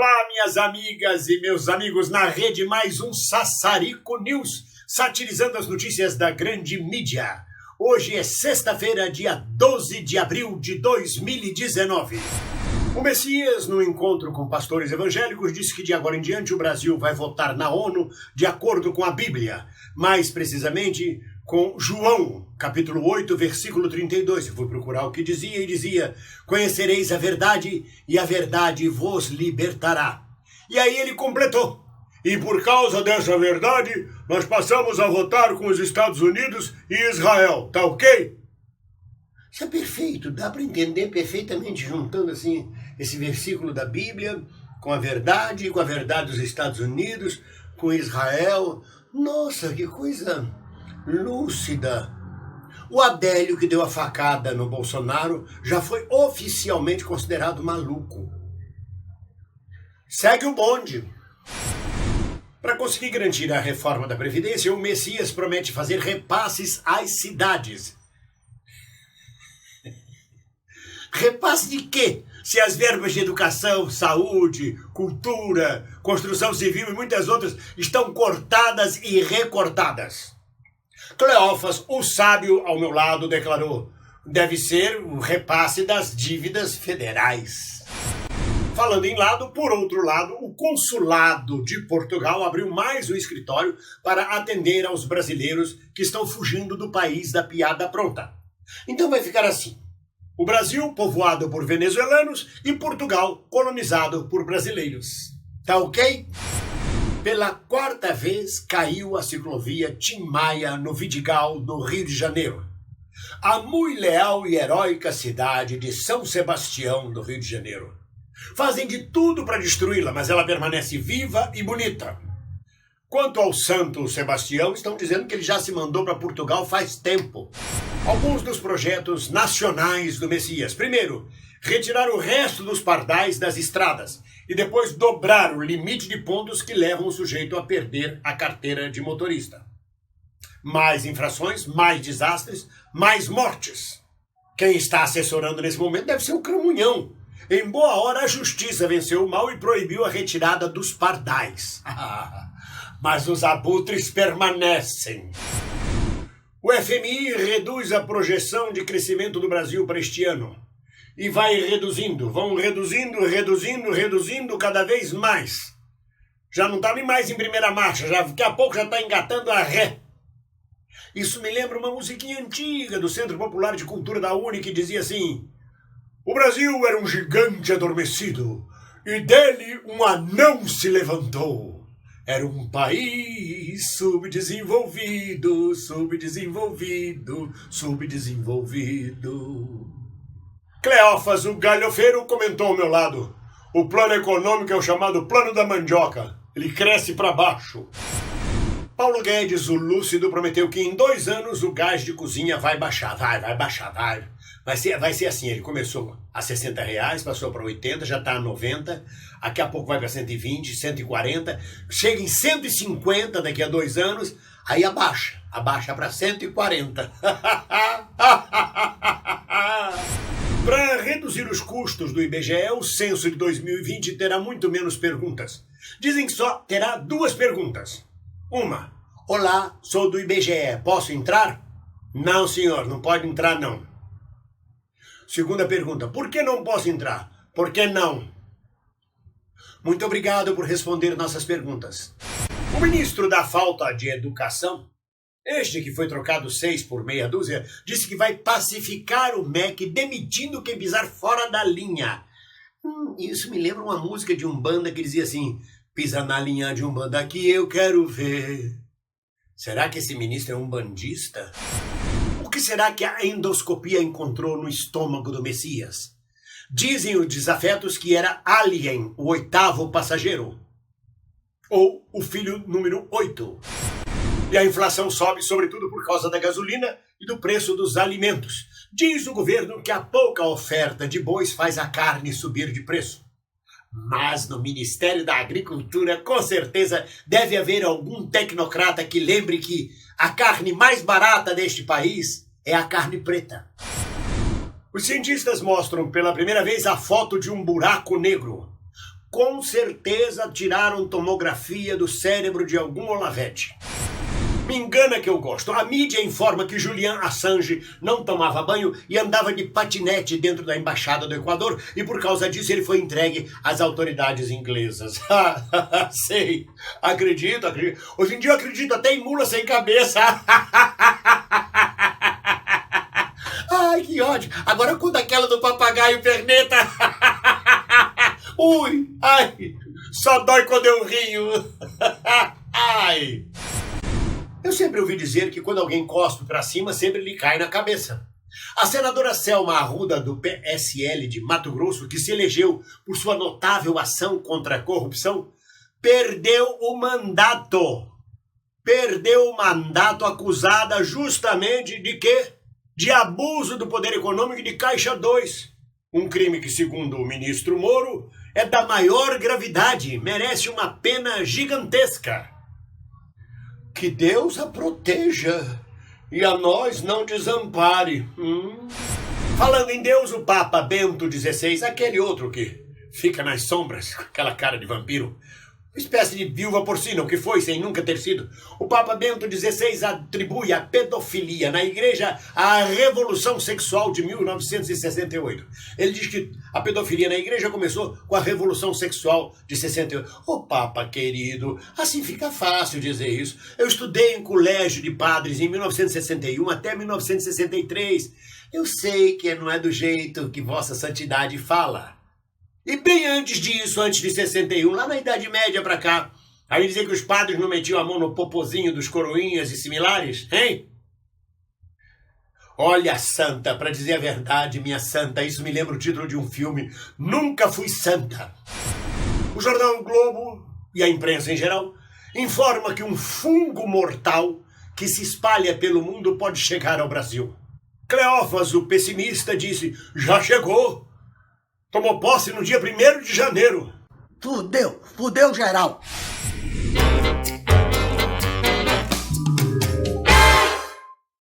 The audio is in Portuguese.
Olá, minhas amigas e meus amigos, na rede mais um Sassarico News, satirizando as notícias da grande mídia. Hoje é sexta-feira, dia 12 de abril de 2019. O Messias, no encontro com pastores evangélicos, disse que de agora em diante o Brasil vai votar na ONU de acordo com a Bíblia, mais precisamente com João, capítulo 8, versículo 32. Eu fui procurar o que dizia e dizia: conhecereis a verdade e a verdade vos libertará. E aí ele completou: e por causa dessa verdade, nós passamos a votar com os Estados Unidos e Israel, tá ok? Isso é perfeito, dá para entender perfeitamente juntando assim esse versículo da Bíblia com a verdade dos Estados Unidos, com Israel. Nossa, que coisa lúcida. O Adélio, que deu a facada no Bolsonaro, já foi oficialmente considerado maluco. Segue o bonde. Para conseguir garantir a reforma da Previdência, o Messias promete fazer repasses às cidades. Repasse de quê? Se as verbas de educação, saúde, cultura, construção civil e muitas outras estão cortadas e recortadas. Cleófas, o sábio, ao meu lado, declarou: deve ser o repasse das dívidas federais. Falando em lado, por outro lado, o consulado de Portugal abriu mais um escritório para atender aos brasileiros que estão fugindo do país da piada pronta. Então vai ficar assim: o Brasil povoado por venezuelanos e Portugal colonizado por brasileiros. Tá ok? Pela quarta vez caiu a ciclovia Tim Maia no Vidigal, no Rio de Janeiro. A muito leal e heróica cidade de São Sebastião, no Rio de Janeiro. Fazem de tudo para destruí-la, mas ela permanece viva e bonita. Quanto ao Santo Sebastião, estão dizendo que ele já se mandou para Portugal faz tempo. Alguns dos projetos nacionais do Messias. Primeiro, retirar o resto dos pardais das estradas e depois dobrar o limite de pontos que levam o sujeito a perder a carteira de motorista. Mais infrações, mais desastres, mais mortes. Quem está assessorando nesse momento deve ser o Cramunhão. Em boa hora, a justiça venceu o mal e proibiu a retirada dos pardais. Mas os abutres permanecem. O FMI reduz a projeção de crescimento do Brasil para este ano. E vai reduzindo, vão reduzindo cada vez mais. Já não está nem mais em primeira marcha, daqui a pouco já está engatando a ré. Isso me lembra uma musiquinha antiga do Centro Popular de Cultura da UNE que dizia assim: o Brasil era um gigante adormecido e dele um anão se levantou. Era um país subdesenvolvido. Cleófas, o galhofeiro, comentou ao meu lado: o plano econômico é o chamado plano da mandioca. Ele cresce para baixo. Paulo Guedes, o lúcido, prometeu que em 2 anos o gás de cozinha vai baixar. Vai ser assim, ele começou a R$60, passou para 80, já está a 90, daqui a pouco vai para 120, 140, chega em 150 daqui a 2 anos, aí abaixa para 140. Para reduzir os custos do IBGE, o censo de 2020 terá muito menos perguntas. Dizem que só terá 2 perguntas. Uma: olá, sou do IBGE, posso entrar? Não, senhor, não pode entrar não. Segunda pergunta: por que não posso entrar? Por que não? Muito obrigado por responder nossas perguntas. O ministro da falta de educação, este que foi trocado 6 por meia dúzia, disse que vai pacificar o MEC demitindo quem pisar fora da linha. Isso me lembra uma música de Umbanda que dizia assim: pisa na linha de Umbanda que eu quero ver. Será que esse ministro é umbandista? O que será que a endoscopia encontrou no estômago do Messias? Dizem os desafetos que era Alien, o 8º passageiro. Ou o filho número 8. E a inflação sobe sobretudo por causa da gasolina e do preço dos alimentos. Diz o governo que a pouca oferta de bois faz a carne subir de preço. Mas no Ministério da Agricultura, com certeza, deve haver algum tecnocrata que lembre que a carne mais barata deste país é a carne preta. Os cientistas mostram pela primeira vez a foto de um buraco negro. Com certeza tiraram tomografia do cérebro de algum Olavete. Me engana que eu gosto. A mídia informa que Julian Assange não tomava banho e andava de patinete dentro da embaixada do Equador e por causa disso ele foi entregue às autoridades inglesas. Sei, acredito. Hoje em dia eu acredito até em mula sem cabeça. Ai, que ódio. Agora conta aquela do papagaio perneta. Ui, ai, só dói quando eu rio. Ai. Eu sempre ouvi dizer que quando alguém cospe pra cima, sempre lhe cai na cabeça. A senadora Selma Arruda, do PSL de Mato Grosso, que se elegeu por sua notável ação contra a corrupção, perdeu o mandato. Perdeu o mandato acusada justamente de quê? De abuso do poder econômico de Caixa 2. Um crime que, segundo o ministro Moro, é da maior gravidade, merece uma pena gigantesca. Que Deus a proteja e a nós não desampare. Falando em Deus, o Papa Bento XVI, aquele outro que fica nas sombras, com aquela cara de vampiro, uma espécie de viúva porcina, o que foi, sem nunca ter sido. O Papa Bento XVI atribui a pedofilia na igreja à Revolução Sexual de 1968. Ele diz que a pedofilia na igreja começou com a Revolução Sexual de 68. Ô Papa querido, assim fica fácil dizer isso. Eu estudei em colégio de padres em 1961 até 1963. Eu sei que não é do jeito que Vossa Santidade fala. E bem antes disso, antes de 61, lá na Idade Média pra cá, aí dizer que os padres não metiam a mão no popozinho dos coroinhas e similares, hein? Olha, santa, pra dizer a verdade, minha santa, isso me lembra o título de um filme, Nunca Fui Santa. O jornal o Globo, e a imprensa em geral, informa que um fungo mortal que se espalha pelo mundo pode chegar ao Brasil. Cleófas, o pessimista, disse, já chegou. Tomou posse no dia 1º de janeiro. Fudeu geral.